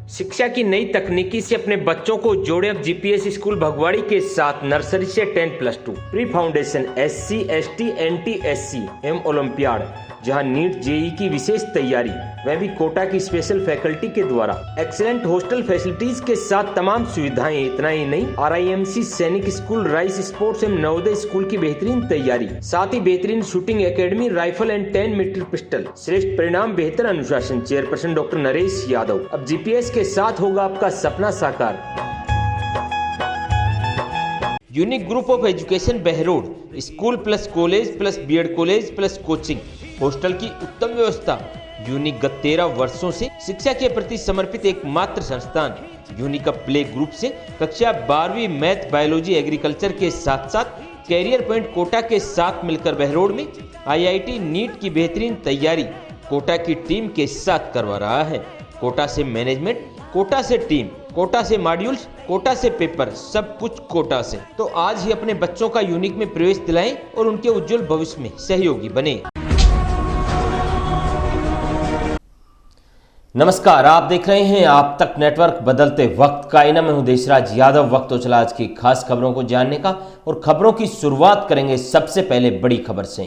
शिक्षा की नई तकनीकी से अपने बच्चों को जोड़े अब जीपीएस स्कूल भगवाड़ी के साथ नर्सरी से 10+2 pre foundation SC ST NT SC M olympiad, जहां नीट जेई की विशेष तैयारी, वह भी कोटा की स्पेशल फैकल्टी के द्वारा, एक्सीलेंट हॉस्टल फैसिलिटीज के साथ तमाम सुविधाएं। इतना ही नहीं, RIMC सैनिक स्कूल, राइस स्पोर्ट्स एवं नवोदय स्कूल की बेहतरीन तैयारी, साथ ही बेहतरीन shooting academy, rifle and 10 metre pistol, श्रेष्ठ परिणाम, बेहतर अनुशासन। Chairperson doctor Naresh Yadav. अब जीपीएस के साथ होगा आपका सपना साकार। Unique group of education Behror, school plus college plus BEd college plus coaching, hostel की उत्तम व्यवस्था। यूनिक गत 13 वर्षों से शिक्षा के प्रति समर्पित एकमात्र संस्थान। यूनिक प्ले ग्रुप से कक्षा 12वीं मैथ, बायोलॉजी, एग्रीकल्चर के साथ साथ कैरियर पॉइंट कोटा के साथ मिलकर बहरोड में IIT नीट की बेहतरीन तैयारी कोटा की टीम के साथ करवा रहा है। कोटा से मैनेजमेंट, कोटा से टीम, कोटा से मॉड्यूल्स, कोटा से पेपर, सब कुछ कोटा से। तो आज ही अपने बच्चों का यूनिक में प्रवेश दिलाएं और उनके उज्जवल भविष्य में सहयोगी बने। नमस्कार, आप देख रहे हैं आप तक नेटवर्क, बदलते वक्त का आईना। मैं हूं देशराज यादव। वक्त तो चला आज की खास खबरों को जानने का, और खबरों की शुरुआत करेंगे सबसे पहले बड़ी खबर से।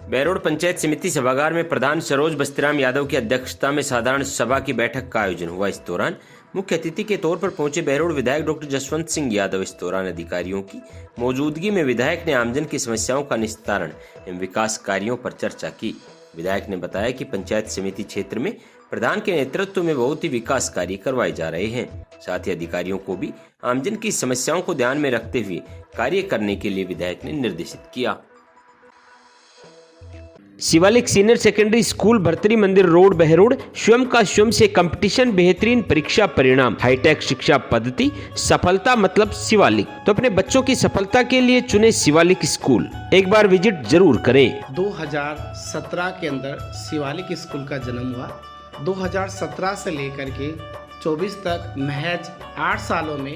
बहरोड पंचायत समिति सभागार में प्रधान सरोज बस्तीराम यादव की अध्यक्षता में साधारण सभा की बैठक का आयोजन हुआ। इस दौरान मुख्य अतिथि के तौर पर पहुंचे बहरोड विधायक डॉक्टर जसवंत सिंह यादव। इस दौरान अधिकारियों की मौजूदगी में विधायक ने आमजन की समस्याओं का निस्तारण एवं विकास कार्यों पर चर्चा की। विधायक ने बताया कि पंचायत समिति क्षेत्र में प्रधान के नेतृत्व में बहुत ही विकास कार्य करवाए जा रहे हैं। साथ ही अधिकारियों को भी आमजन की समस्याओं को ध्यान में रखते हुए कार्य करने के लिए विधायक ने निर्देशित किया। Shivalik senior secondary school, Bhartari मंदिर रोड, बहरोड। स्वयं का स्वयं से कंपटीशन, बेहतरीन परीक्षा परिणाम, हाईटेक शिक्षा पद्धति, सफलता मतलब शिवालिक। तो अपने बच्चों की सफलता के लिए चुने शिवालिक स्कूल, एक बार विजिट जरूर करें। 2017 के अंदर शिवालिक स्कूल का जन्म हुआ। 2017 से लेकर के 24 तक महज 8 सालों में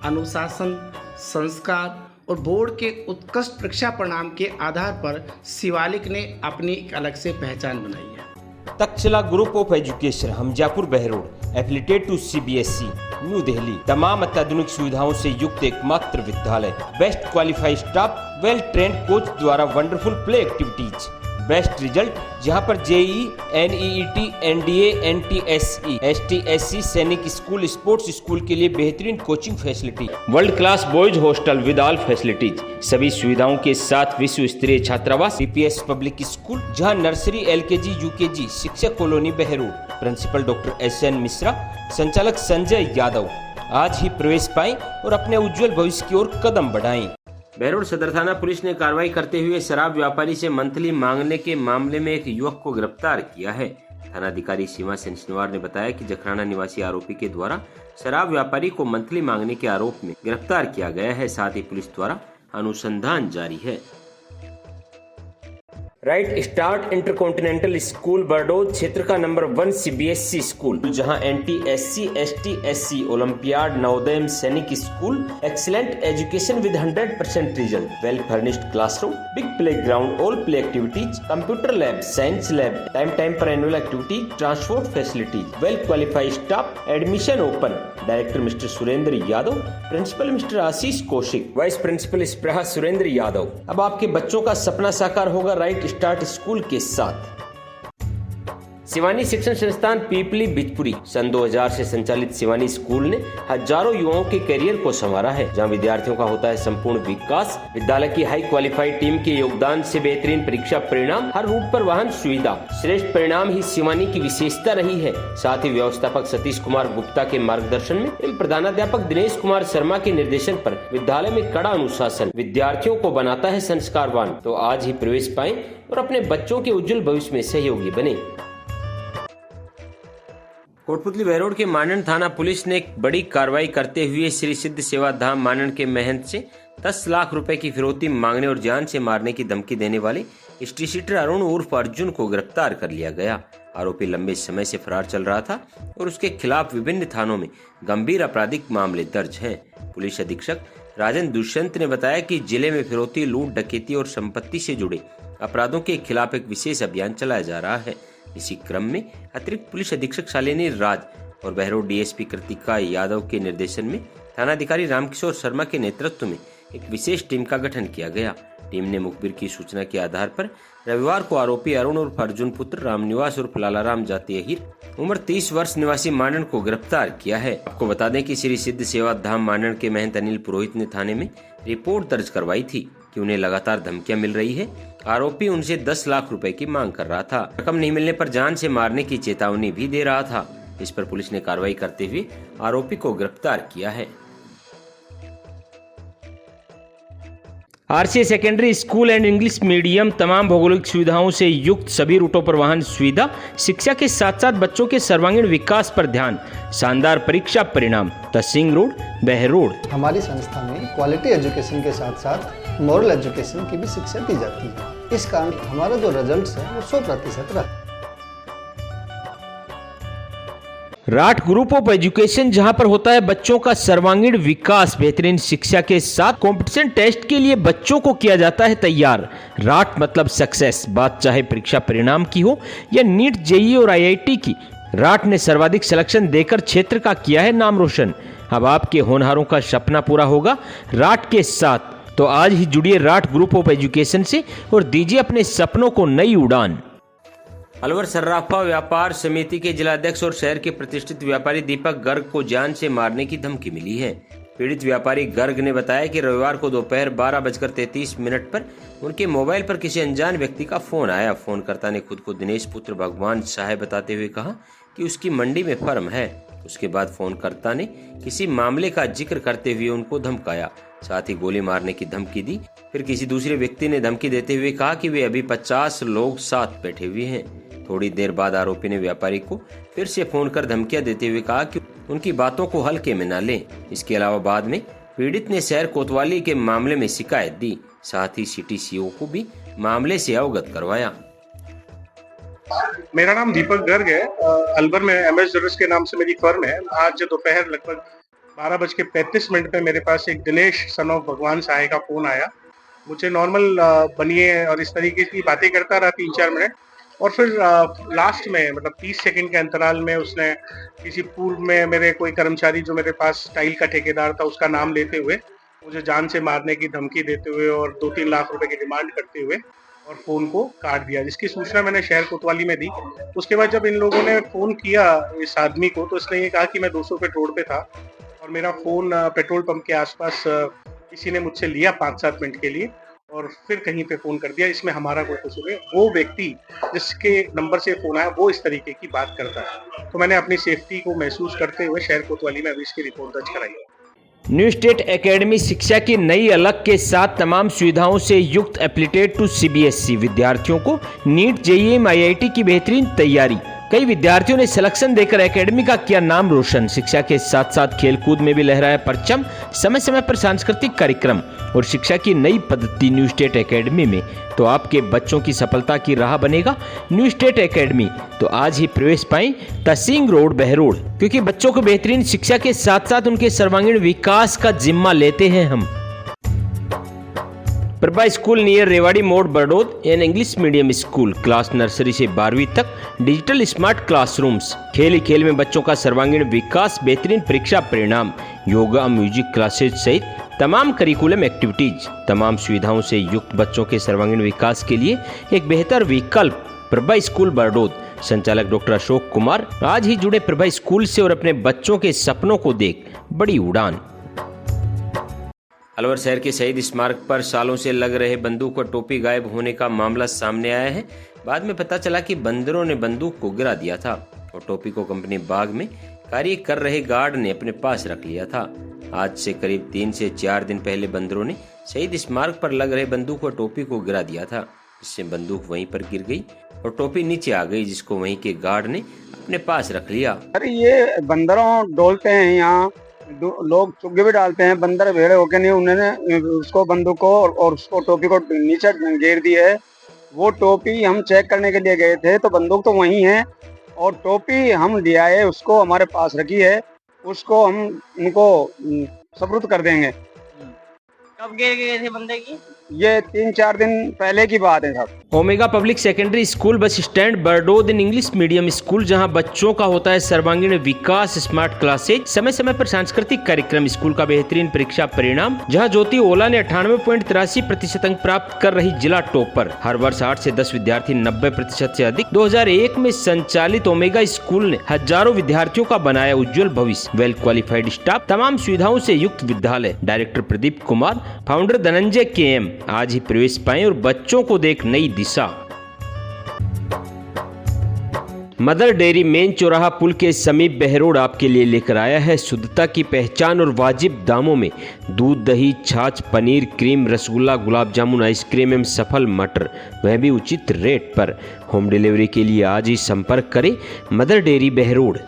अनुशासन, संस्कार और बोर्ड के उत्कृष्ट परीक्षा परिणाम के आधार पर शिवालिक ने अपनी एक अलग से पहचान बनाई है। Takshashila group of education, Hamzapur Behror, affiliated to CBSE, new Delhi. तमाम अत्याधुनिक सुविधाओं से युक्त एकमात्र विद्यालय, best qualified staff, well trained coach द्वारा wonderful play activities, best result, जहां पर JEE, NEET, NDA, NTSE, ST, SC Sainik school, sports school के लिए बेहतरीन coaching facility, world class boys hostel with all facilities, सभी सुविधाओं के साथ विश्व स्तरीय छात्रावास, CPS पब्लिक स्कूल, जहां नर्सरी, LKG, UKG, शिक्षक colony Behror. Principal doctor SN Mishra, संचालक संजय यादव। आज ही प्रवेश पाएं और अपने उज्जवल भविष्य की ओर कदम बढ़ाएं। बहरोड सदर थाना पुलिस ने कार्रवाई करते हुए शराब व्यापारी से मंथली मांगने के मामले में एक युवक को गिरफ्तार किया है। थानाधिकारी सीमा सेनवार ने बताया कि जखराना निवासी आरोपी के द्वारा शराब व्यापारी को मंथली मांगने के आरोप में गिरफ्तार किया गया है। साथ ही पुलिस द्वारा अनुसंधान जारी है। राइट स्टार्ट इंटरकॉन्टिनेंटल स्कूल बरडोज क्षेत्र का नंबर 1 CBSE स्कूल, जहां NT SC ST SC olympiad, Navodaya Sainik school, excellent education with 100% result, well furnished classroom, big play ground, all play activities, computer lab, science lab, time पर annual activity, transport facilities, well qualified staff, admission open. Director mister Surendra Yadav, principal mister Ashish Kaushik, vice principal Spraha Surendra Yadav. अब आपके बच्चों का सपना साकार होगा right start school के साथ। शिवानी शिक्षण संस्थान पीपली बिजपुरी, सन 2000 से संचालित शिवानी स्कूल ने हजारों युवाओं के करियर को संवारा है, जहां विद्यार्थियों का होता है संपूर्ण विकास। विद्यालय की हाई क्वालिफाइड टीम के योगदान से बेहतरीन परीक्षा परिणाम, हर रूट पर वाहन सुविधा, श्रेष्ठ परिणाम ही शिवानी की विशेषता रही है। साथ ही व्यवस्थापक सतीश कुमार गुप्ता के मार्गदर्शन में एवं प्रधानाध्यापक दिनेश कुमार शर्मा के निर्देशन पर विद्यालय में कड़ा अनुशासन विद्यार्थियों को बनाता है संस्कारवान। तो आज ही प्रवेश पाएं और अपने बच्चों के उज्जवल भविष्य में सहयोगी बने। कोटपुतली बहरोड के मानन थाना पुलिस ने एक बड़ी कार्रवाई करते हुए श्री सिद्ध सेवा धाम मानन के महंत से 10 लाख रुपए की फिरौती मांगने और जान से मारने की धमकी देने वाले स्ट्रीट अरुण उर्फ अर्जुन को गिरफ्तार कर लिया गया। आरोपी लंबे समय से फरार चल रहा था और उसके खिलाफ विभिन्न थानों में गंभीर आपराधिक मामले दर्ज हैं। पुलिस अधीक्षक राजन दुष्यंत ने बताया कि जिले में फिरौती, लूट, डकैती और संपत्ति से जुड़े अपराधों के खिलाफ एक विशेष अभियान चलाया जा रहा है। इसी क्रम में अतिरिक्त पुलिस अधीक्षक शालिनी राज और बहरोड डीएसपी कृतिका यादव के निर्देशन में थानाधिकारी रामकिशोर शर्मा के नेतृत्व में एक विशेष टीम का गठन किया गया। टीम ने मुखबिर की सूचना के आधार पर रविवार को आरोपी अरुण उर्फ अर्जुन पुत्र रामनिवास उर्फ लालाराम जातीय हीर उम्र 30 वर्ष निवासी मांडन को गिरफ्तार किया है। आपको बता दें कि श्री सिद्ध सेवा धाम मांडन के महंत अनिल पुरोहित ने थाने में रिपोर्ट दर्ज करवाई थी कि उन्हें लगातार धमकियां मिल रही है। आरोपी उनसे 10 लाख रुपए की मांग कर रहा था। रकम नहीं मिलने पर जान से मारने की चेतावनी भी दे रहा था। इस पर पुलिस ने कार्रवाई करते हुए आरोपी को गिरफ्तार किया है। RCA secondary school and English medium तमाम भौगोलिक सुविधाओं से युक्त सभी रूटों पर वाहन सुविधा, शिक्षा के साथ साथ बच्चों के सर्वांगीण विकास पर ध्यान, शानदार परीक्षा परिणाम, तहसील रोड बहरोड। हमारी संस्था में क्वालिटी एजुकेशन के साथ साथ मॉरल एजुकेशन की भी शिक्षा दी जाती है। इस कारण हमारा जो रिजल्ट है वो 100% रहा। राठ ग्रुप ऑफ एजुकेशन, जहां पर होता है बच्चों का सर्वांगीण विकास, बेहतरीन शिक्षा के साथ कंपटीशन टेस्ट के लिए बच्चों को किया जाता है तैयार। राठ मतलब सक्सेस, बात चाहे परीक्षा परिणाम की हो या नीट, जेईई और आईआईटी की। राठ ने सर्वाधिक सिलेक्शन देकर क्षेत्र का किया है नाम रोशन। अब आपके होनहारों का सपना पूरा होगा राठ के साथ। तो आज ही जुड़िए राठ ग्रुप ऑफ एजुकेशन से और दीजिए अपने सपनों को नई उड़ान। अलवर सर्राफा व्यापार समिति के जिलाध्यक्ष और शहर के प्रतिष्ठित व्यापारी दीपक गर्ग को जान से मारने की धमकी मिली है। पीड़ित व्यापारी गर्ग ने बताया कि रविवार को दोपहर 12:33 पर उनके मोबाइल पर किसी अनजान व्यक्ति का फोन आया। फोनकर्ता ने खुद को दिनेश पुत्र भगवान शाह बताते हुए कहा कि उसकी मंडी में फर्म है। उसके बाद फोनकर्ता ने किसी मामले का जिक्र करते हुए उनको धमकाया, साथ ही गोली मारने की धमकी दी। फिर किसी दूसरे व्यक्ति ने धमकी देते हुए कहा कि वे अभी 50 लोग साथ बैठे हुए हैं। थोड़ी देर बाद आरोपी ने व्यापारी को फिर से फोन कर धमकियां देते हुए कहा कि उनकी बातों को हल्के में न लें। इसके अलावा बाद में पीड़ित ने शहर कोतवाली के मामले में शिकायत दी, साथ ही सिटी सीओ को भी मामले से अवगत करवाया। मेरा नाम दीपक गर्ग है। अलवर में एमएस ज्वेलर्स के नाम से मेरी फर्म है। आज दोपहर लगभग 12:35 पे मेरे पास एक दिनेश सन ऑफ भगवान शाह का फोन आया। मुझे नॉर्मल बनिए और इस तरीके की बातें करता रहा 3-4 मिनट, और फिर लास्ट में मतलब 30 सेकंड के अंतराल में उसने किसी पूर्व में मेरे कोई कर्मचारी जो मेरे पास टाइल का ठेकेदार था उसका नाम लेते हुए मुझे जान से मारने की धमकी देते हुए और 2-3 लाख रुपए की डिमांड करते हुए और फोन को काट दिया, जिसकी सूचना मैंने शहर कोतवाली में दी। उसके बाद जब इन लोगों ने फोन किया इस आदमी को, तो इसने ये कहा कि मैं 200 रुपये रोड पे था और मेरा फोन पेट्रोल पंप के आसपास किसी ने मुझसे लिया 5-7 मिनट के लिए और फिर कहीं पे फोन कर दिया। इसमें हमारा कोई कसूर है। वो व्यक्ति जिसके नंबर से फोन आया वो इस तरीके की बात करता है, तो मैंने अपनी सेफ्टी को महसूस करते हुए शहर कोतवाली में अभी इसकी रिपोर्ट दर्ज कराई है। न्यू स्टेट एकेडमी शिक्षा की नई अलग के साथ तमाम सुविधाओं से युक्त एप्लीटेड टू सीबीएसई विद्यार्थियों को नीट, जेईई, आईआईटी की बेहतरीन तैयारी। कई विद्यार्थियों ने सिलेक्शन देकर एकेडमी का किया नाम रोशन। शिक्षा के साथ साथ खेलकूद में भी लहराया परचम। समय समय पर सांस्कृतिक कार्यक्रम और शिक्षा की नई पद्धति न्यू स्टेट एकेडमी में तो आपके बच्चों की सफलता की राह बनेगा न्यू स्टेट एकेडमी। तो आज ही प्रवेश पाएं तहसील रोड बहरोड, क्योंकि बच्चों को बेहतरीन शिक्षा के साथ साथ उनके सर्वांगीण विकास का जिम्मा लेते हैं हम। प्रभा स्कूल नियर रेवाड़ी मोड़ Baraud an English medium school, class nursery से 12वीं तक, डिजिटल स्मार्ट क्लासरूम्स, खेल ही खेल में बच्चों का सर्वांगीण विकास, बेहतरीन परीक्षा परिणाम, योगा, म्यूजिक क्लासेज सहित तमाम करिकुलम एक्टिविटीज, तमाम सुविधाओं से युक्त बच्चों के सर्वांगीण विकास के लिए एक बेहतर विकल्प प्रभा स्कूल बड़ौद। संचालक डॉक्टर अशोक कुमार। आज ही जुड़े प्रभा स्कूल से और अपने बच्चों के सपनों को देख बड़ी उड़ान। अलवर शहर के शहीद स्मारक पर सालों से लग रहे बंदूक और टोपी गायब होने का मामला सामने आया है। बाद में पता चला कि बंदरों ने बंदूक को गिरा दिया था और टोपी को कंपनी बाग में कार्य कर रहे गार्ड ने अपने पास रख लिया था। आज से करीब 3 से 4 दिन पहले बंदरों ने शहीद स्मारक पर लग रहे बंदूक और टोपी को गिरा दिया था, जिससे बंदूक वहीं पर गिर गई और टोपी नीचे आ गई, जिसको वहीं के गार्ड ने अपने पास रख लिया। अरे ये बंदरों डोलते हैं, यहाँ लोग चुग्गे भी डालते हैं, बंदर भेड़े होके नहीं, उन्होंने उसको बंदूक को और उसको टोपी को नीचे गिर दी है। वो टोपी हम चेक करने के लिए गए थे तो बंदूक तो वहीं है और टोपी हम ले आए, उसको हमारे पास रखी है, उसको हम उनको सुपुर्द कर देंगे। कब गिर गए थे बंदे की? ये 3-4 दिन पहले की बात है साहब। Omega public secondary school bus stand Bardod in English medium school, जहां बच्चों का होता है सर्वांगीण विकास, स्मार्ट क्लासेज, समय समय पर सांस्कृतिक कार्यक्रम, स्कूल का बेहतरीन परीक्षा परिणाम, जहां ज्योति ओला ने 98.83% अंक प्राप्त कर रही जिला टॉपर। हर वर्ष 8 से 10 विद्यार्थी 90% से अधिक। 2001 में संचालित ओमेगा स्कूल ने हजारों विद्यार्थियों का बनाया उज्जवल भविष्य। वेल क्वालिफाइड स्टाफ, तमाम सुविधाओं से युक्त विद्यालय। Director Pradeep Kumar, founder Dhananjay KM। आज ही प्रवेश पाएं और बच्चों को देख नई दिशा। मदर डेयरी मेन चौराहा पुल के समीप बहरोड आपके लिए लेकर आया है शुद्धता की पहचान और वाजिब दामों में दूध, दही, छाछ, पनीर, क्रीम, रसगुल्ला, गुलाब जामुन, आइसक्रीम एवं सफल मटर, वह भी उचित रेट पर। होम डिलीवरी के लिए आज ही संपर्क करें मदर डेयरी बहरोड।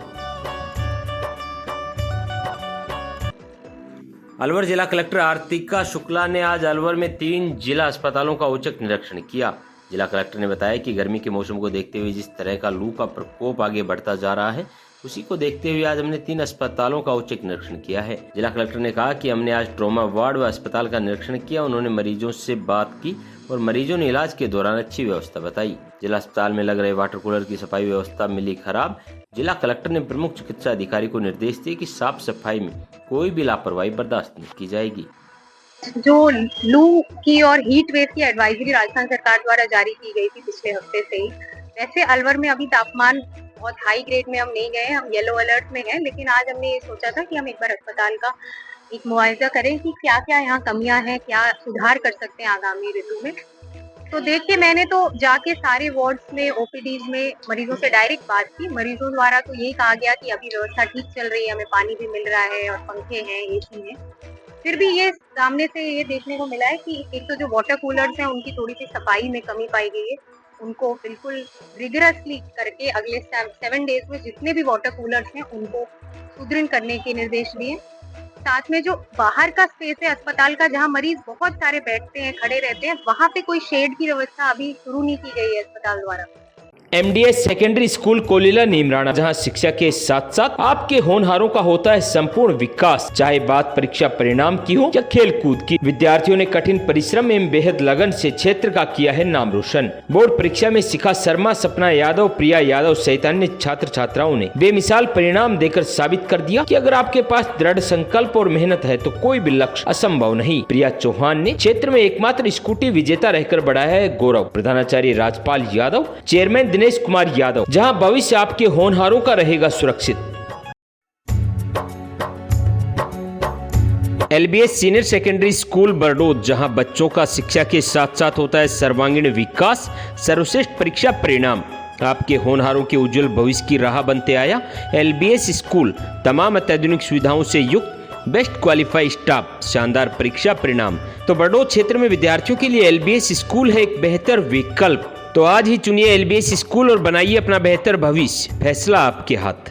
अलवर जिला कलेक्टर आरतिका शुक्ला ने आज अलवर में 3 जिला अस्पतालों का औचक निरीक्षण किया। जिला कलेक्टर ने बताया कि गर्मी के मौसम को देखते हुए जिस तरह का लू का प्रकोप आगे बढ़ता जा रहा है, उसी को देखते हुए आज हमने 3 अस्पतालों का औचक निरीक्षण किया है। जिला कलेक्टर ने कहा कि हमने आज ट्रॉमा वार्ड व अस्पताल का निरीक्षण किया। उन्होंने मरीजों से बात की और मरीजों ने इलाज के दौरान अच्छी व्यवस्था बताई। जिला अस्पताल में लग रहे वाटर कूलर की सफाई व्यवस्था मिली खराब। जिला कलेक्टर ने प्रमुख चिकित्सा अधिकारी को निर्देश दिए कि साफ सफाई में कोई भी लापरवाही बर्दाश्त नहीं की जाएगी। जो लू की और हीट वेव की एडवाइजरी राजस्थान सरकार द्वारा जारी की गई थी पिछले हफ्ते से ही, वैसे अलवर में अभी तापमान बहुत हाई ग्रेड में हम नहीं गए, हम येलो अलर्ट में हैं, लेकिन आज हमने ये सोचा था कि हम एक बार अस्पताल का एक मुआयजा करें कि क्या क्या यहाँ कमियां हैं, क्या सुधार कर सकते हैं आगामी ऋतु में। तो देख के मैंने तो जाके सारे वार्ड्स में, ओपीडीज में मरीजों से डायरेक्ट बात की। मरीजों द्वारा तो यही कहा गया कि अभी व्यवस्था ठीक चल रही है, हमें पानी भी मिल रहा है और पंखे हैं, AC है। फिर भी ये सामने से ये देखने को मिला है कि एक तो जो वाटर कूलर्स हैं उनकी थोड़ी सी सफाई में कमी पाई गई है। उनको बिल्कुल रिगरसली करके अगले 7 डेज में जितने भी वाटर कूलर्स हैं उनको सुदृढ़ करने के निर्देश दिए। साथ में जो बाहर का स्पेस है अस्पताल का, जहाँ मरीज बहुत सारे बैठते हैं, खड़े रहते हैं, वहाँ पे कोई शेड की व्यवस्था अभी शुरू नहीं की गई है अस्पताल द्वारा। MDS secondary school Kolila Neemrana, जहां शिक्षा के साथ साथ आपके होनहारों का होता है संपूर्ण विकास। चाहे बात परीक्षा परिणाम की हो या खेल कूद की, विद्यार्थियों ने कठिन परिश्रम एवं बेहद लगन से क्षेत्र का किया है नाम रोशन। बोर्ड परीक्षा में शिखा शर्मा, सपना यादव, प्रिया यादव सहित अन्य छात्र छात्राओं ने बेमिसाल परिणाम देकर साबित कर दिया कि अगर आपके पास दृढ़ संकल्प और मेहनत है तो कोई भी लक्ष्य असंभव नहीं। प्रिया चौहान ने क्षेत्र में एकमात्र स्कूटी विजेता रहकर बढ़ाया है गौरव। प्रधानाचार्य राजपाल यादव, चेयरमैन दिनेश कुमार यादव, जहां भविष्य आपके होनहारों का रहेगा सुरक्षित। LBS senior secondary school Bardod, जहां बच्चों का शिक्षा के साथ साथ होता है सर्वांगीण विकास, सर्वश्रेष्ठ परीक्षा परिणाम, आपके होनहारों के उज्जवल भविष्य की राह बनते आया। LBS स्कूल तमाम अत्याधुनिक सुविधाओं से युक्त, बेस्ट क्वालिफाइड स्टाफ, शानदार परीक्षा परिणाम। तो बरडोद क्षेत्र में विद्यार्थियों के लिए LBS स्कूल है एक बेहतर विकल्प। तो आज ही चुनिए LBS स्कूल और बनाइए अपना बेहतर भविष्य। फैसला आपके हाथ।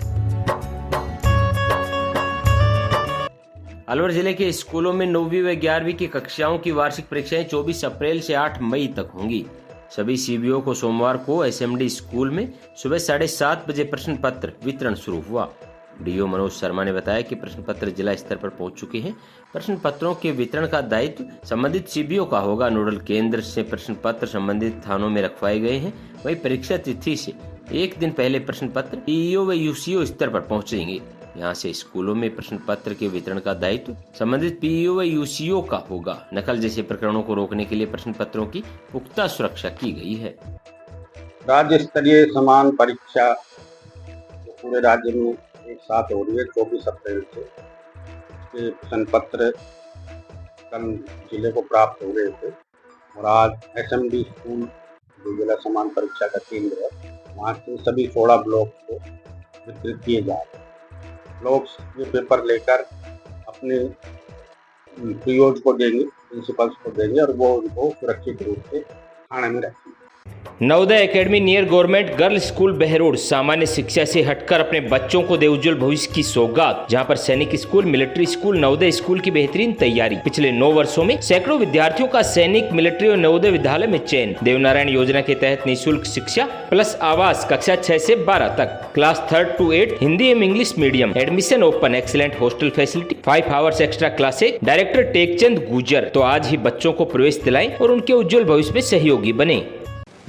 अलवर जिले के स्कूलों में 9वीं व 11वीं की कक्षाओं की वार्षिक परीक्षाएं 24 अप्रैल से 8 मई तक होंगी। सभी CBO को सोमवार को SMD स्कूल में सुबह 7:30 बजे प्रश्न पत्र वितरण शुरू हुआ। DO मनोज शर्मा ने बताया कि प्रश्न पत्र जिला स्तर पर पहुंच चुके हैं। प्रश्न पत्रों के वितरण का दायित्व संबंधित CBO का होगा। नोडल केंद्र से प्रश्न पत्र संबंधित थानों में रखवाए गए हैं। वहीं परीक्षा तिथि से 1 दिन पहले प्रश्न पत्र PEO व UCO स्तर पर पहुंचेंगे। यहां से स्कूलों में प्रश्न पत्र के वितरण का दायित्व संबंधित PEO व UCO का होगा। नकल जैसे प्रकरणों को रोकने के लिए प्रश्न पत्रों की पुख्ता सुरक्षा की गई है। राज्य स्तरीय समान परीक्षा पूरे राज्य में एक साथ हो रही है 24 अप्रैल से। इसके प्रश्न पत्र कल जिले को प्राप्त हो गए थे और आज SMD स्कूल जो जिला समान परीक्षा का केंद्र है, वहाँ से सभी 16 ब्लॉक्स को वितरित किए जा रहे हैं। ब्लॉक्स ये पेपर लेकर अपने POs को देंगे, प्रिंसिपल्स को देंगे और वो उनको सुरक्षित रूप से थाने में रखेंगे। Navodaya academy near government girls school Behror सामान्य शिक्षा से हटकर अपने बच्चों को दे उज्जवल भविष्य की सौगात। जहां पर सैनिक school, military school, Navodaya school की बेहतरीन तैयारी। पिछले 9 वर्षों में सैकड़ों विद्यार्थियों का सैनिक, मिलिट्री और नवोदय विद्यालय में चयन। देवनारायण योजना के तहत निःशुल्क शिक्षा प्लस आवास कक्षा 6 से 12 तक, क्लास 3 to 8 हिंदी एवं English medium, admission open, excellent hostel facility, 5 hours extra classes. Director Tekchand गुजर। तो आज ही बच्चों को प्रवेश दिलाएं और उनके उज्जवल भविष्य में सहयोगी बने।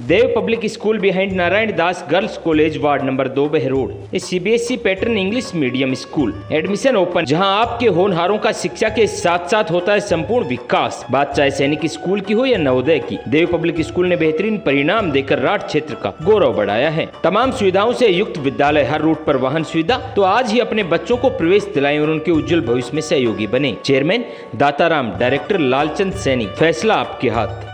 Dev public school behind Narayan Das girls college ward number 2 Behror, CBSE pattern English medium school, admission open, जहां आपके होनहारों का शिक्षा के साथ साथ होता है संपूर्ण विकास। बात चाहे सैनिक स्कूल की हो या नवोदय की, देव पब्लिक स्कूल ने बेहतरीन परिणाम देकर राठ क्षेत्र का गौरव बढ़ाया है। तमाम सुविधाओं से युक्त विद्यालय, हर रूट पर वाहन सुविधा। तो आज ही अपने बच्चों को प्रवेश दिलाएं और उनके उज्जवल भविष्य में सहयोगी बने। Chairman Dataram, director Lalchand Saini. फैसला आपके हाथ।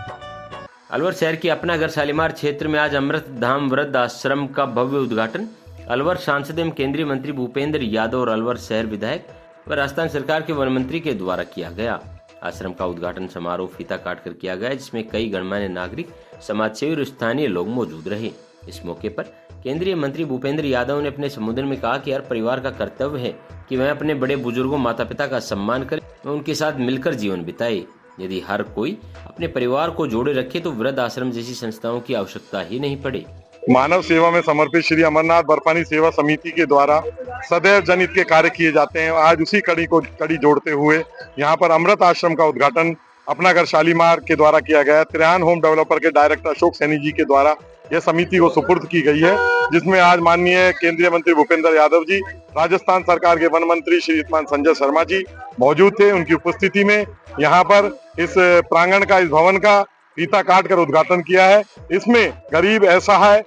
अलवर शहर की अपना घर शालीमार क्षेत्र में आज अमृत धाम वृद्ध आश्रम का भव्य उद्घाटन अलवर सांसद एवं केंद्रीय मंत्री भूपेंद्र यादव और अलवर शहर विधायक व राजस्थान सरकार के वन मंत्री के द्वारा किया गया। आश्रम का उद्घाटन समारोह फीता काट कर किया गया, जिसमें कई गणमान्य नागरिक, समाजसेवी और स्थानीय लोग मौजूद रहे। इस मौके पर केंद्रीय मंत्री भूपेंद्र यादव ने अपने संबोधन में कहा कि हर परिवार का कर्तव्य है कि वह अपने बड़े बुजुर्गों, माता पिता का सम्मान करे व उनके साथ मिलकर जीवन बिताए। यदि हर कोई अपने परिवार को जोड़े रखे तो वृद्ध आश्रम जैसी संस्थाओं की आवश्यकता ही नहीं पड़े। मानव सेवा में समर्पित श्री अमरनाथ बर्फानी सेवा समिति के द्वारा सदैव जनहित के कार्य किए जाते हैं। आज उसी कड़ी जोड़ते हुए यहाँ पर अमृत आश्रम का उद्घाटन अपना घर शालीमार के द्वारा किया गया। त्रियान होम डेवलपर के डायरेक्टर अशोक सैनी जी के द्वारा यह समिति को सुपुर्द की गई है, जिसमें आज माननीय केंद्रीय मंत्री भूपेंद्र यादव जी, राजस्थान सरकार के वन मंत्री श्रीमान संजय शर्मा जी मौजूद थे। उनकी उपस्थिति में यहाँ पर इस प्रांगण का, इस भवन का फीता काट कर उद्घाटन किया है। इसमें गरीब असहाय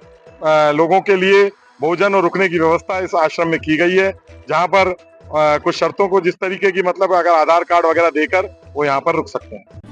लोगों के लिए भोजन और रुकने की व्यवस्था इस आश्रम में की गई है, जहाँ पर कुछ शर्तों को जिस तरीके की, मतलब अगर आधार कार्ड वगैरह देकर वो यहाँ पर रुक सकते हैं।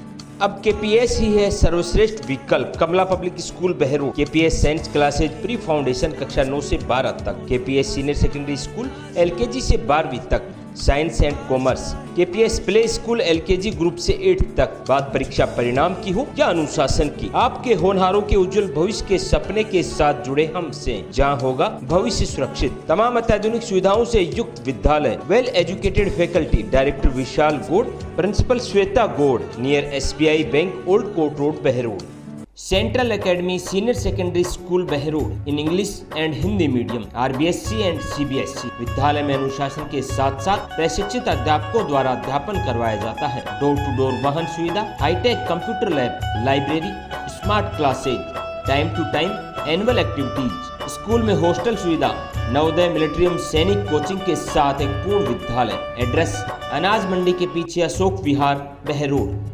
अब केपीएस ही है सर्वश्रेष्ठ विकल्प। Kamla public school Behror, KPS science classes pre foundation कक्षा 9 से 12 तक, KPS senior secondary school LKG से 12वीं तक, science and commerce, KPS play school LKG group से 8 तक। बात परीक्षा परिणाम की हो या अनुशासन की, आपके होनहारों के उज्जवल भविष्य के सपने के साथ जुड़े हमसे, जहां होगा भविष्य सुरक्षित। तमाम अत्याधुनिक सुविधाओं से युक्त विद्यालय, वेल एजुकेटेड फैकल्टी। डायरेक्टर विशाल गोड, प्रिंसिपल श्वेता गोड, near SBI bank, old court road Behror. Central academy senior secondary school Behror in English and Hindi medium, RBSC and CBSE. विद्यालय में अनुशासन के साथ साथ प्रशिक्षित अध्यापकों द्वारा अध्यापन करवाया जाता है। डोर टू डोर वाहन सुविधा, hi-tech computer lab, library, smart classes, time to time annual activities. School में हॉस्टल सुविधा, नवोदय, मिलिट्री एवं सैनिक कोचिंग के साथ एक पूर्ण विद्यालय। एड्रेस अनाज मंडी के पीछे अशोक विहार बहरोड।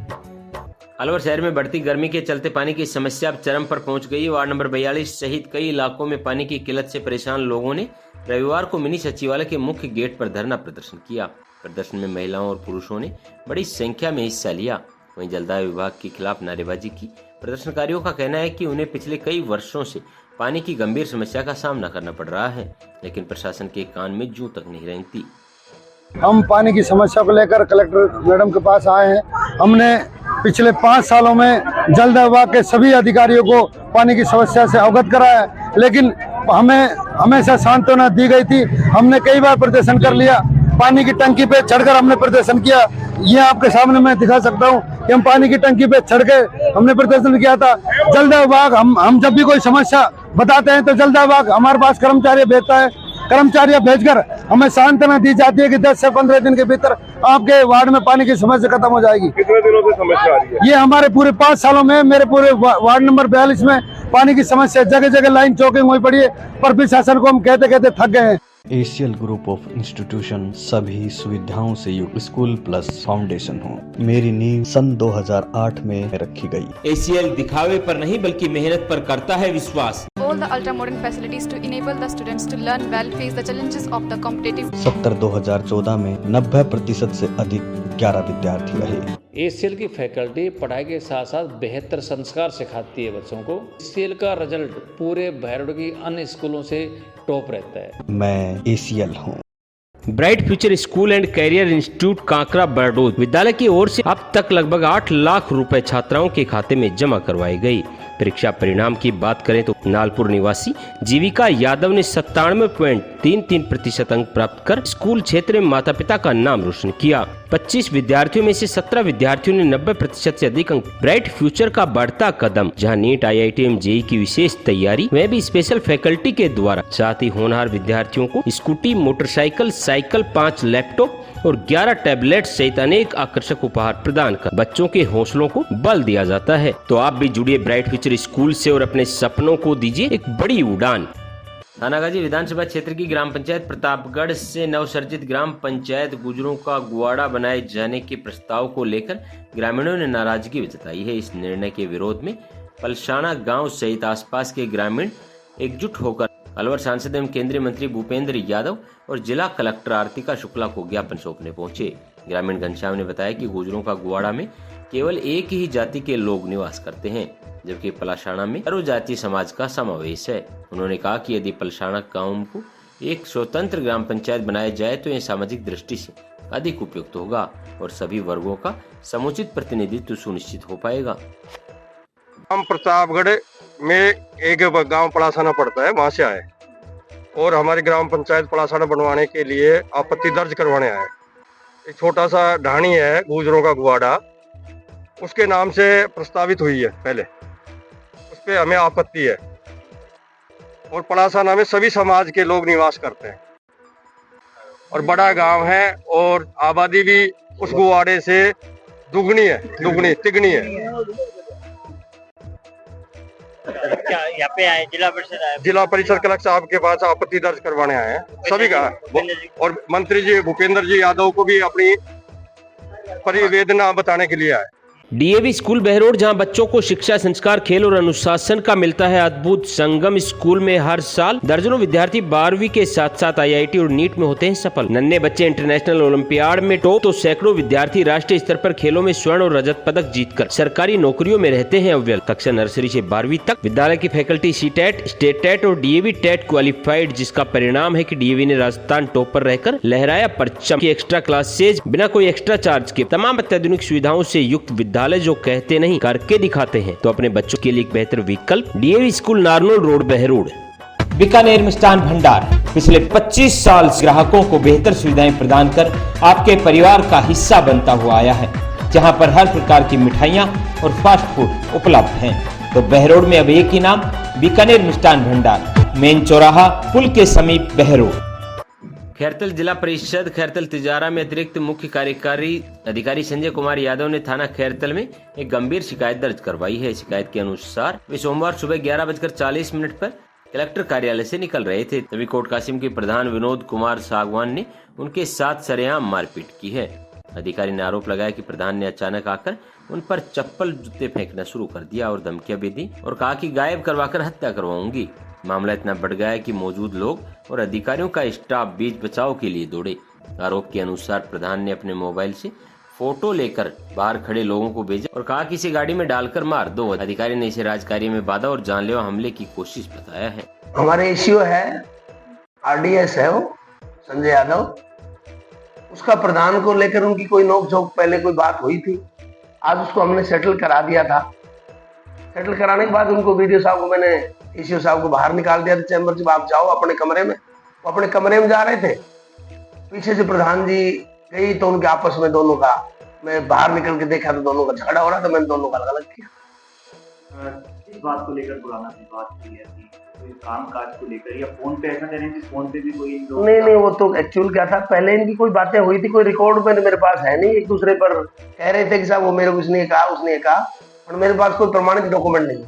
अलवर शहर में बढ़ती गर्मी के चलते पानी की समस्या अब चरम पर पहुंच गई। वार्ड नंबर 42 सहित कई इलाकों में पानी की किल्लत से परेशान लोगों ने रविवार को मिनी सचिवालय के मुख्य गेट पर धरना प्रदर्शन किया। प्रदर्शन में महिलाओं और पुरुषों ने बड़ी संख्या में हिस्सा लिया। वहीं जलदाय विभाग के खिलाफ नारेबाजी की। प्रदर्शनकारियों का कहना है कि उन्हें पिछले कई वर्षों से पानी की गंभीर समस्या का सामना करना पड़ रहा है, लेकिन प्रशासन के कान में जूं तक नहीं रेंगती। हम पानी की समस्या को लेकर कलेक्टर मैडम के पास आए हैं। हमने पिछले 5 सालों में जल विभाग के सभी अधिकारियों को पानी की समस्या से अवगत कराया, लेकिन हमें हमेशा सांत्वना दी गई थी। हमने कई बार प्रदर्शन कर लिया, पानी की टंकी पे चढ़कर हमने प्रदर्शन किया। ये आपके सामने मैं दिखा सकता हूँ कि हम पानी की टंकी पे चढ़ के हमने प्रदर्शन किया था। जल विभाग हम जब भी कोई समस्या बताते हैं तो जल विभाग हमारे पास कर्मचारी भेजता है। कर्मचारी भेजकर हमें सांत्वना दी जाती है कि 10 से 15 दिन के भीतर आपके वार्ड में पानी की समस्या खत्म हो जाएगी। कितने दिनों से समस्या आ रही है? ये हमारे पूरे 5 सालों में मेरे पूरे वार्ड नंबर 42 में पानी की समस्या, जगह जगह लाइन चौकिंग हुई पड़ी है, पर प्रशासन को हम कहते कहते थक गए हैं। एसीएल ग्रुप ऑफ इंस्टीट्यूशन सभी सुविधाओं से युक्त स्कूल प्लस फाउंडेशन हो। मेरी नींव सन 2008 में रखी गई। एसीएल दिखावे पर नहीं बल्कि मेहनत पर करता है विश्वास। All the ultra modern facilities to enable the students to learn well, face the challenges of the competitive. 2014 में 90% से अधिक 11 विद्यार्थी रहे। एसीएल की फैकल्टी पढ़ाई के साथ साथ बेहतर संस्कार सिखाती है बच्चों को। एसीएल का रिजल्ट पूरे बहरोड की अन्य स्कूलों से टॉप रहता है। मैं एसीएल हूँ। Bright future school and career institute Kankra Bardod विद्यालय की ओर से अब तक लगभग 8 लाख रुपए छात्राओं के खाते में जमा करवाई गई। परीक्षा परिणाम की बात करें तो नालपुर निवासी जीविका यादव ने 97.33% अंक प्राप्त कर स्कूल क्षेत्र में माता पिता का नाम रोशन किया। 25 विद्यार्थियों में से 17 विद्यार्थियों ने 90% से अधिक अंक। ब्राइट फ्यूचर का बढ़ता कदम, जहां नीट, IIT एवं JEE की विशेष तैयारी, वह भी स्पेशल फैकल्टी के द्वारा। साथ ही होनहार विद्यार्थियों को स्कूटी, मोटरसाइकिल, साइकिल, 5 लैपटॉप और 11 टैबलेट सहित अनेक आकर्षक उपहार प्रदान कर बच्चों के हौसलों को बल दिया जाता है। तो आप भी जुड़िए ब्राइट फ्यूचर स्कूल से और अपने सपनों को दीजिए एक बड़ी उड़ान। थानागाजी विधानसभा क्षेत्र की ग्राम पंचायत प्रतापगढ़ से नवसर्जित ग्राम पंचायत गुजरों का गुवाड़ा बनाए जाने के प्रस्ताव को लेकर ग्रामीणों ने नाराजगी जताई है। इस निर्णय के विरोध में पलसाना गांव सहित आसपास के ग्रामीण एकजुट होकर अलवर सांसद एवं केंद्रीय मंत्री भूपेंद्र यादव और जिला कलेक्टर आरतिका शुक्ला को ज्ञापन सौंपने पहुंचे। ग्रामीण घनश्याम ने बताया कि गुजरों का गुवाड़ा में केवल एक ही जाति के लोग निवास करते हैं, जबकि पलासाना में चारों जातीय समाज का समावेश है। उन्होंने कहा कि यदि पलसाना गांव को एक स्वतंत्र ग्राम पंचायत बनाया जाए तो यह सामाजिक दृष्टि से अधिक उपयुक्त होगा और सभी वर्गों का समुचित प्रतिनिधित्व सुनिश्चित हो पाएगा। हम प्रतापगढ़ में एक गांव पलासाना पड़ता है, वहां से आए और हमारी ग्राम पंचायत पलासाना बनवाने के लिए आपत्ति दर्ज करवाने आए। एक छोटा सा ढाणी है गुजरों का गुवाड़ा, उसके नाम से प्रस्तावित हुई है पहले, उस पे हमें आपत्ति है। और पलासाना में सभी समाज के लोग निवास करते हैं और बड़ा गांव है और आबादी भी उस गुवाड़े से दुगनी तिगनी है। क्या यहाँ पे आए? जिला परिषद कलेक्टर साहब के पास आपत्ति दर्ज करवाने आए हैं सभी का, और मंत्री जी भूपेंद्र जी यादव को भी अपनी परिवेदना बताने के लिए आए। DAV स्कूल बहरोड, जहां बच्चों को शिक्षा, संस्कार, खेल और अनुशासन का मिलता है अद्भुत संगम। स्कूल में हर साल दर्जनों विद्यार्थी 12वीं के साथ साथ IIT और नीट में होते हैं सफल। नन्हे बच्चे इंटरनेशनल ओलंपियाड में टॉप तो सैकड़ों विद्यार्थी राष्ट्रीय स्तर पर खेलों में स्वर्ण और रजत पदक जीतकर सरकारी नौकरियों में रहते हैं अव्वल। कक्षा नर्सरी से 12वीं तक विद्यालय की फैकल्टी CTET, स्टेट टेट और DAV टेट क्वालिफाइड, जिसका परिणाम है कि DAV ने राजस्थान टॉप पर रहकर लहराया परचम। की एक्स्ट्रा क्लासेज बिना कोई एक्स्ट्रा चार्ज के, तमाम अत्याधुनिक सुविधाओं से युक्त विद्यालय जो कहते नहीं करके दिखाते हैं। तो अपने बच्चों के लिए एक बेहतर विकल्प DAV school Narnaul road Behror. Bikaner Mishthan Bhandar पिछले 25 साल ग्राहकों को बेहतर सुविधाएं प्रदान कर आपके परिवार का हिस्सा बनता हुआ आया है, जहां पर हर प्रकार की मिठाइयां और फास्ट फूड उपलब्ध हैं। तो बहरोड में अब एक ही नाम, बीकानेर मिष्ठान भंडार, मेन चौराहा पुल के समीप बहरोड। खैरतल जिला परिषद खैरतल तिजारा में अतिरिक्त मुख्य कार्यकारी अधिकारी संजय कुमार यादव ने थाना खैरतल में एक गंभीर शिकायत दर्ज करवाई है। शिकायत के अनुसार वे सोमवार सुबह 11:40 पर कलेक्टर कार्यालय से निकल रहे थे, तभी कोट कासिम के प्रधान विनोद कुमार सागवान ने उनके साथ सरेआम मारपीट की है। अधिकारी ने आरोप लगाया कि प्रधान ने अचानक आकर उन पर चप्पल जूते फेंकना शुरू कर दिया और धमकियां भी दी और कहा कि गायब करवाकर हत्या करवाऊंगी। मामला इतना बढ़ गया कि मौजूद लोग और अधिकारियों का स्टाफ बीच बचाव के लिए दौड़े। आरोप के अनुसार प्रधान ने अपने मोबाइल से फोटो लेकर बाहर खड़े लोगों को भेजा और कहा कि इसे गाड़ी में डालकर मार दो। अधिकारी ने इसे राजकार्य में बाधा और जानलेवा हमले की कोशिश बताया है। हमारे एसईओ है, RDS है वो संजय यादव, उसका प्रधान को लेकर उनकी कोई नोक-झोंक पहले कोई बात हुई थी। आज उसको हमने सेटल करा दिया था। सेटल कराने के बाद उनको वीडियो साहब को मैंने एसईओ साहब को बाहर निकाल दिया था चैम्बर से, आप जाओ अपने कमरे में। वो अपने कमरे में जा रहे थे, पीछे से प्रधान जी गई तो उनके आपस में दोनों का, मैं बाहर निकल के देखा तो दोनों का झगड़ा हो रहा था, मैंने दोनों का अलग किया। इस बात को लेकर पुराना से बात की है कि कोई काम काज को लेकर या फोन पे ऐसा कह रहे हैं कि फोन पे भी कोई नहीं, वो तो एक्चुअल क्या था, पहले इनकी कोई बातें हुई थी, कोई रिकॉर्ड में मेरे पास है नहीं। एक दूसरे पर कह रहे थे कि साहब वो मेरे को इसने कहा उसने कहा, और मेरे पास कोई प्रमाणित डॉक्यूमेंट नहीं।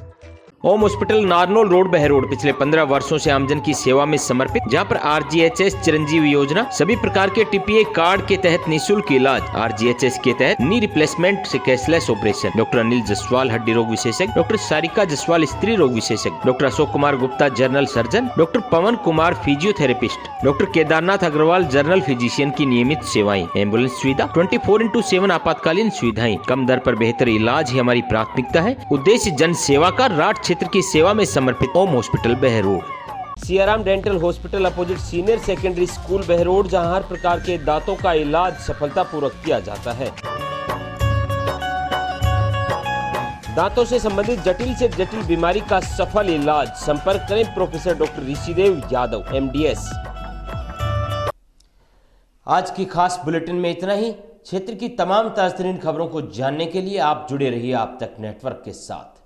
Home hospital Narnaul road Behror पिछले 15 वर्षों से आमजन की सेवा में समर्पित, जहां पर RGHS चिरंजीवी योजना, सभी प्रकार के TPA कार्ड के तहत निःशुल्क इलाज, RGHS के तहत नी रिप्लेसमेंट से cashless operation, doctor Anil Jaswal हड्डी रोग विशेषज्ञ, डॉक्टर सारिका जसवाल स्त्री रोग विशेषज्ञ, doctor Ashok Kumar Gupta general surgeon, doctor Pavan Kumar physiotherapist, doctor Kedarnath Agarwal general physician की नियमित सेवाएं, एम्बुलेंस सुविधा, 24/7 आपातकालीन सुविधाएं, कम दर पर बेहतर इलाज ही हमारी प्राथमिकता है। उद्देश्य जन सेवा का, राट क्षेत्र की सेवा में समर्पित home hospital Behror. Siyaram dental hospital opposite senior secondary school Behror, जहां हर प्रकार के दांतों का इलाज सफलतापूर्वक किया जाता है। दांतों से संबंधित जटिल से जटिल बीमारी का सफल इलाज। संपर्क करें professor doctor Rishidev Yadav, MDS। आज की खास बुलेटिन में इतना ही। क्षेत्र की तमाम ताज़ा खबरों को जानने के लिए आप जुड़े रहिए आप तक नेटवर्क के साथ।